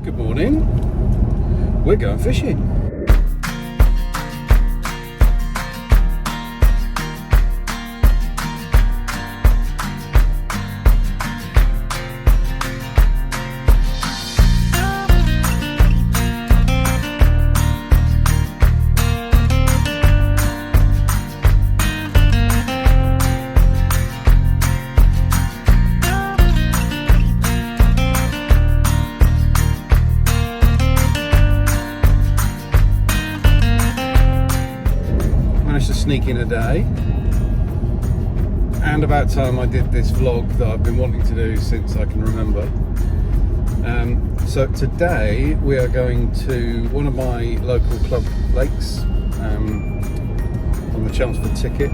Good morning. We're going fishing. To sneak in a day, and about time I did this vlog that I've been wanting to do since I can remember. So today we are going to one of my local club lakes on the Chelmsford ticket,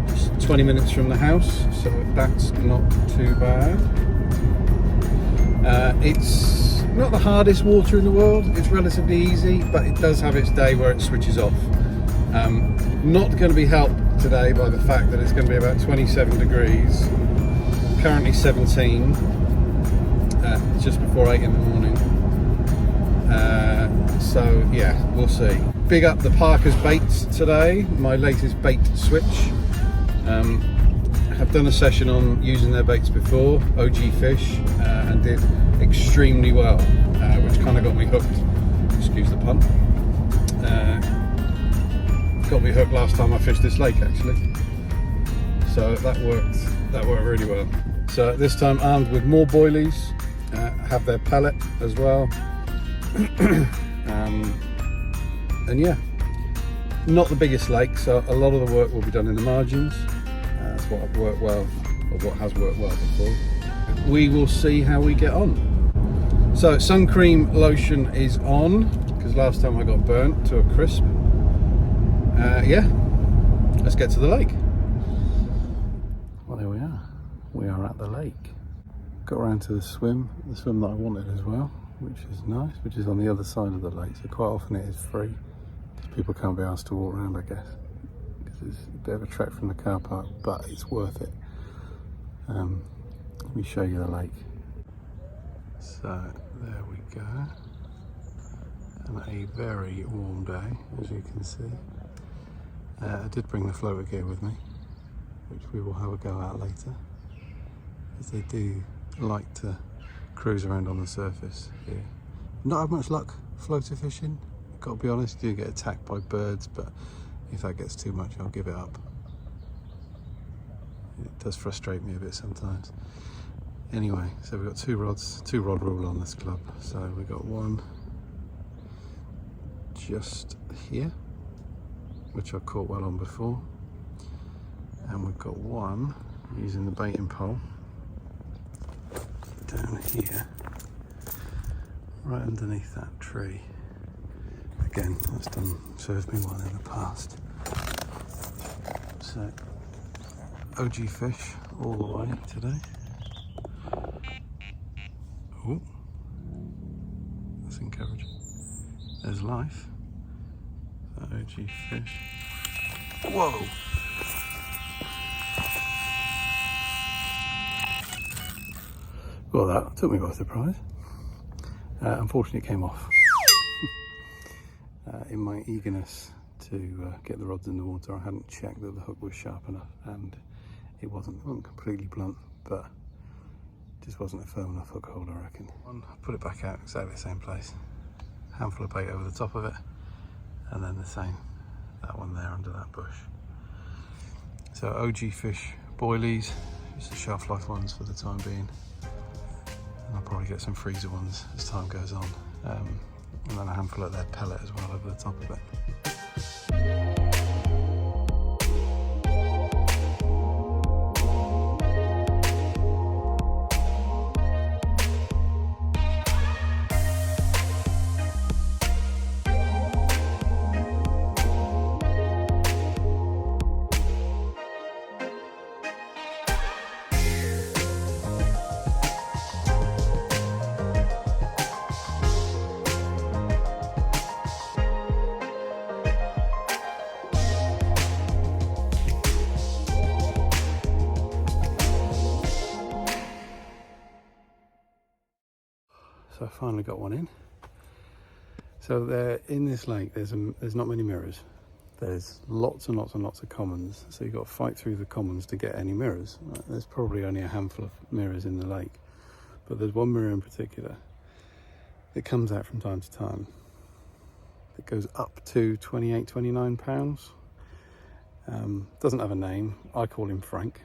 just 20 minutes from the house, so that's not too bad. It's not the hardest water in the world, it's relatively easy, but it does have its day where it switches off. Not going to be helped today by the fact that it's going to be about 27 degrees, currently 17, just before 8 in the morning. So yeah, we'll see. Big up the Parker's baits today, my latest bait switch. Have done a session on using their baits before, OG Fish, and did extremely well, which kind of got me hooked, excuse the pun. Got me hooked last time I fished this lake actually, so that worked really well. So this time armed with more boilies, have their pellet as well. And yeah, not the biggest lake, so a lot of the work will be done in the margins. That's what I've worked well, or what has worked well before. We will see how we get on. So sun cream lotion is on, because last time I got burnt to a crisp. Yeah, let's get to the lake. Well, there we are. We are at the lake. Got around to the swim that I wanted as well, which is nice, which is on the other side of the lake. So quite often it is free, because people can't be asked to walk around, I guess, because it's a bit of a trek from the car park, but it's worth it. Let me show you the lake. So there we go. And a very warm day, as you can see. I did bring the floater gear with me, which we will have a go at later, as they do like to cruise around on the surface here. Not have much luck floater fishing, got to be honest. You do get attacked by birds, but if that gets too much, I'll give it up. It does frustrate me a bit sometimes. Anyway, so we've got two rod rule on this club. So we've got one just here, which I caught well on before, and we've got one using the baiting pole down here, right underneath that tree. Again, that's served me well in the past. So OG Fish all the way today. Oh, that's encouraging. There's life. OG Fish. Whoa! Well, that took me by surprise. Unfortunately, it came off. In my eagerness to get the rods in the water, I hadn't checked that the hook was sharp enough, and it wasn't completely blunt, but it just wasn't a firm enough hook hold, I reckon. I put it back out exactly the same place. Handful of bait over the top of it, and then the same, that one there under that bush. So OG Fish boilies, just the shelf life ones for the time being. And I'll probably get some freezer ones as time goes on. And then a handful of their pellet as well over the top of it. finally got one in. So there, in this lake, there's not many mirrors. There's lots and lots and lots of commons, so you've got to fight through the commons to get any mirrors. There's probably only a handful of mirrors in the lake, but there's one mirror in particular that comes out from time to time. It goes up to 28, 29 pounds. Doesn't have a name. I call him Frank.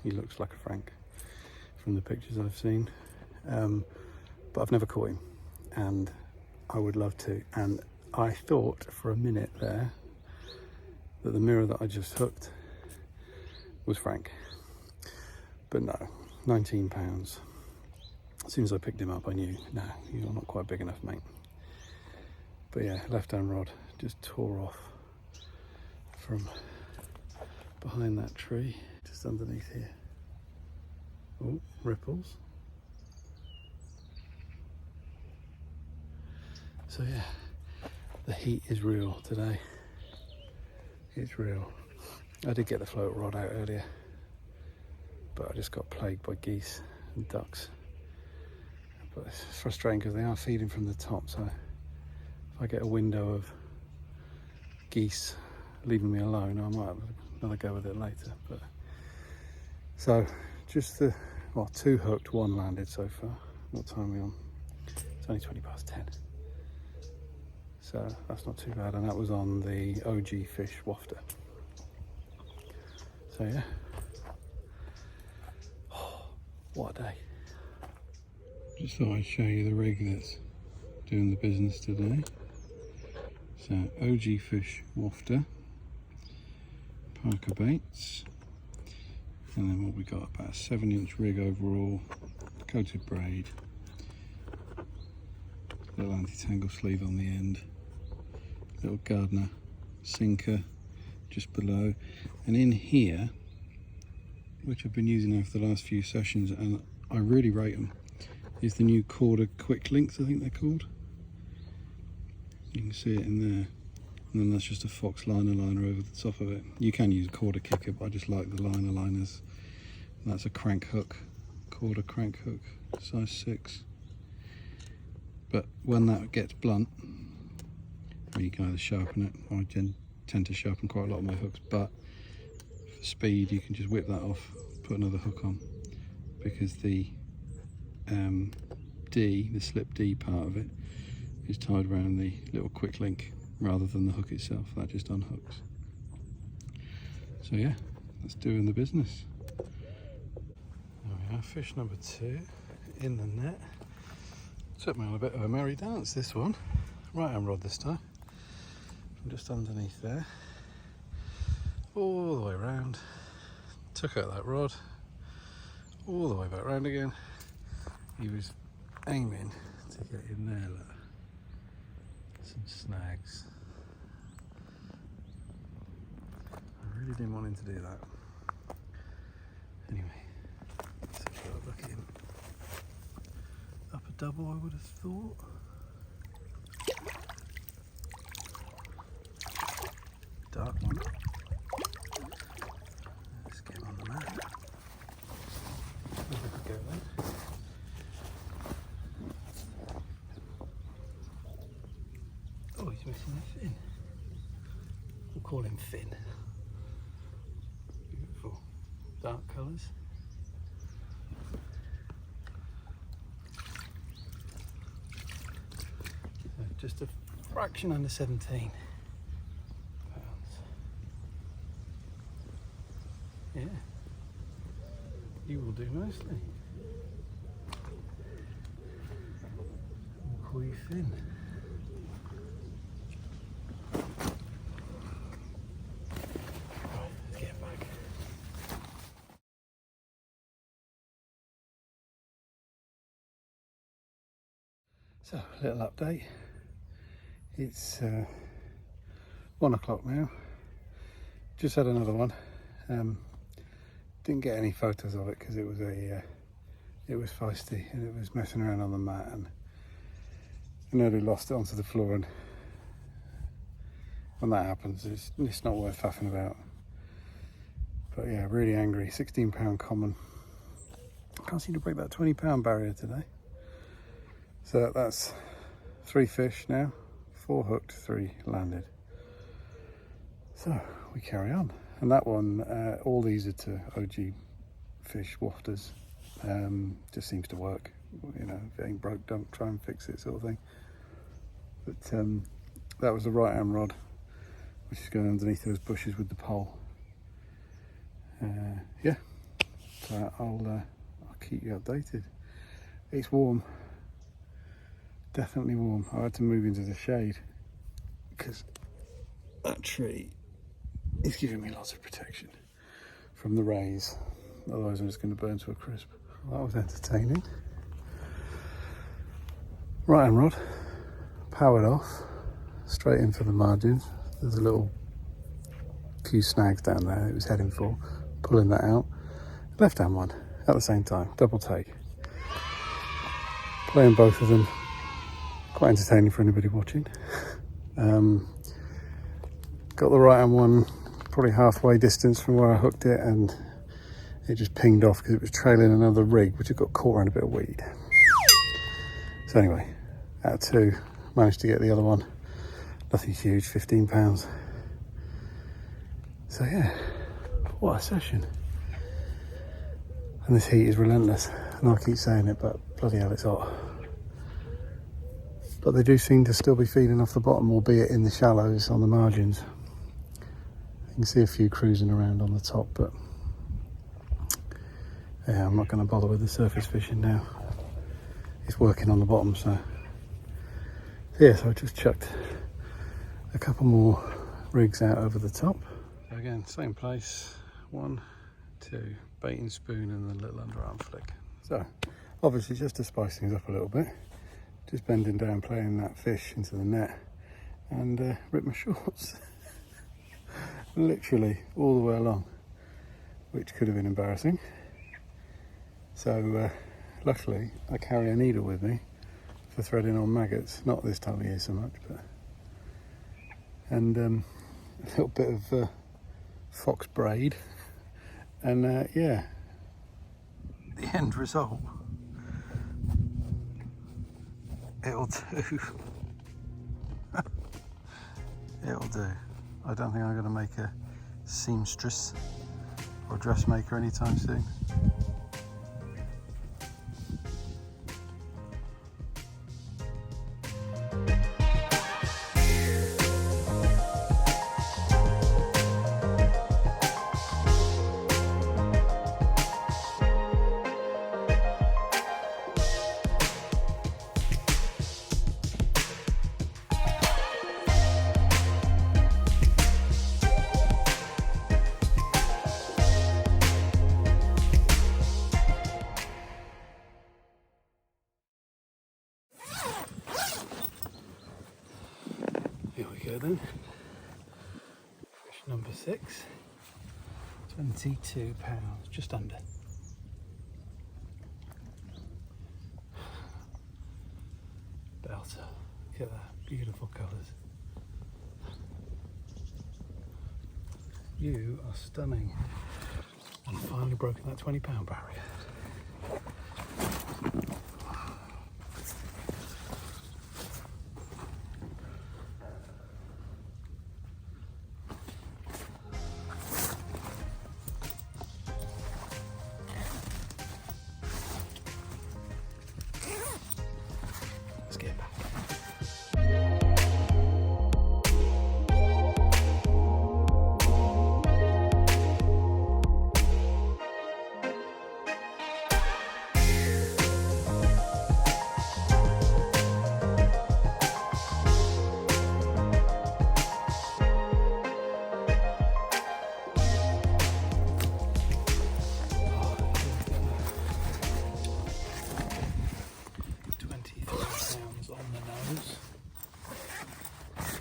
He looks like a Frank from the pictures I've seen, but I've never caught him, and I would love to. And I thought for a minute there that the mirror that I just hooked was Frank, but no, 19 pounds. As soon as I picked him up, I knew, no, you're not quite big enough, mate. But yeah, left hand rod just tore off from behind that tree, just underneath here. Oh, ripples. So yeah, the heat is real today. It's real. I did get the float rod out earlier, but I just got plagued by geese and ducks. But it's frustrating because they are feeding from the top, so if I get a window of geese leaving me alone, I might have another go with it later. But so just the, well, 2 hooked, 1 landed so far. What time are we on? It's only 20 past 10. So that's not too bad, and that was on the OG fish wafter. So yeah, oh, what a day. Just thought I'd show you the rig that's doing the business today. So OG fish wafter, Parker baits, and then what we got, about a 7-inch rig overall, coated braid, little anti-tangle sleeve on the end, little Gardner sinker just below, and in here, which I've been using over the last few sessions and I really rate them, is the new Corda quick links, I think they're called. You can see it in there, and then that's just a Fox liner over the top of it. You can use a Corda kicker, but I just like the liner liners. And that's a crank hook, Corda crank hook, size 6. But when that gets blunt, you can either sharpen it. I tend to sharpen quite a lot of my hooks, but for speed you can just whip that off, put another hook on, because the the slip D part of it is tied around the little quick link rather than the hook itself. That just unhooks. So yeah, that's doing the business. There we are, fish number 2 in the net. Took me on a bit of a merry dance, this one. Right hand rod this time, from just underneath there, all the way around, took out that rod, all the way back round again. He was aiming to get in there, look. Some snags. I really didn't want him to do that. Anyway, let's have a look at him. Up a double, I would have thought. Dark one. Let's get him on the mat. Have a go then. Oh, he's missing a fin. We'll call him Finn. Beautiful. Dark colours. So just a fraction under 17 pounds. Yeah. You will do nicely. We'll call you Finn. So, a little update. It's 1 o'clock now. Just had another one. Didn't get any photos of it because it was feisty and it was messing around on the mat, and I nearly lost it onto the floor. And when that happens, it's not worth faffing about. But yeah, really angry. 16 pound common. Can't seem to break that 20 pound barrier today. So that's 3 fish now, 4 hooked, 3 landed. So we carry on. And that one, all these are to OG fish wafters. Just seems to work. You know, if it ain't broke, don't try and fix it, sort of thing. But that was the right hand rod, which is going underneath those bushes with the pole. Yeah, so I'll keep you updated. It's warm, definitely warm. I had to move into the shade because that tree is giving me lots of protection from the rays. Otherwise I'm just going to burn to a crisp. Well, that was entertaining. Right hand rod, powered off, straight in for the margins. There's a few snags down there it was heading for. Pulling that out. Left hand one at the same time, double take. Playing both of them, quite entertaining for anybody watching. Got the right hand one probably halfway distance from where I hooked it, and it just pinged off because it was trailing another rig which had got caught around a bit of weed. So anyway, out of 2, managed to get the other one. Nothing huge, 15 pounds. So yeah, what a session. And this heat is relentless. And I keep saying it, but bloody hell, it's hot. But they do seem to still be feeding off the bottom, albeit in the shallows on the margins. You can see a few cruising around on the top, but yeah, I'm not going to bother with the surface fishing now. It's working on the bottom, so yeah, so I just chucked a couple more rigs out over the top. So again, same place, 1, 2, bait and spoon and then a little underarm flick. So obviously just to spice things up a little bit, just bending down, playing that fish into the net, and rip my shorts. Literally all the way along, which could have been embarrassing. So luckily I carry a needle with me for threading on maggots, not this time of year so much, but and a little bit of fox braid, and yeah, the end result, it'll do. It'll do. I don't think I'm going to make a seamstress or dressmaker anytime soon. Here we go then. Fish number 6, 22 pounds, just under. Belter. Look at that, beautiful colours. You are stunning. And finally broken that 20 pound barrier. Let's get back.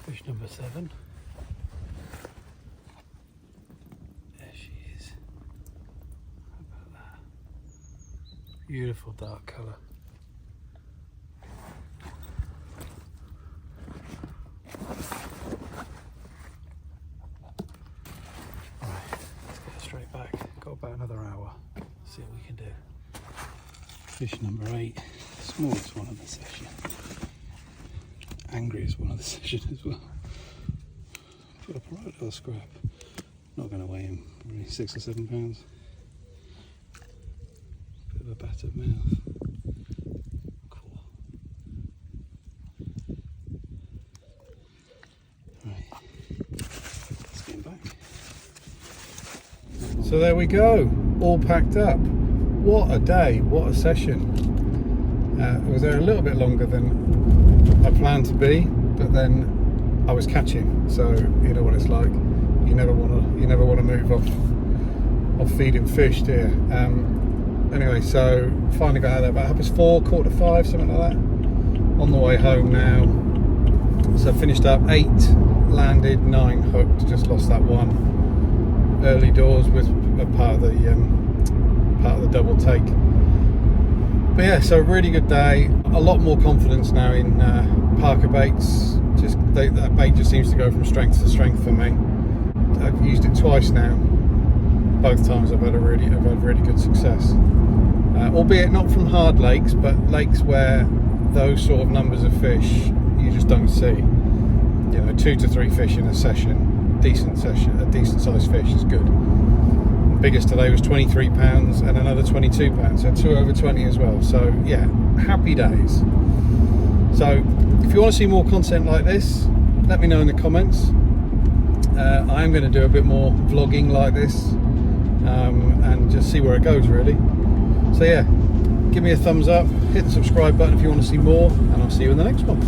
Fish number 7. There she is. How about that? Beautiful dark colour. Right, let's get straight back. Got about another hour. See what we can do. Fish number 8. Smallest one of the session. Angriest one of the session as well. Put up a right little scrap. Not going to weigh him, really 6 or 7 pounds. Bit of a battered mouth. Cool. Right, let's get him back. So there we go, all packed up. What a day, what a session. I was there a little bit longer than I planned to be, but then I was catching, so you know what it's like. You never want to move off feeding fish, do you? Anyway, so finally got out of there about 4:30, 4:45, something like that. On the way home now. So finished up 8, landed 9 hooked. Just lost that one early doors with a part of the double take. But yeah, so really good day. A lot more confidence now in Parker baits. Just that bait just seems to go from strength to strength for me. I've used it twice now. Both times I've had really good success. Albeit not from hard lakes, but lakes where those sort of numbers of fish you just don't see. You know, 2 to 3 fish in a session, a decent sized fish is good. The biggest today was 23 pounds and another 22 pounds, so 2 over 20 as well. So yeah, happy days. So if you want to see more content like this, let me know in the comments. I am going to do a bit more vlogging like this and just see where it goes really. So yeah, give me a thumbs up, hit the subscribe button if you want to see more, and I'll see you in the next one.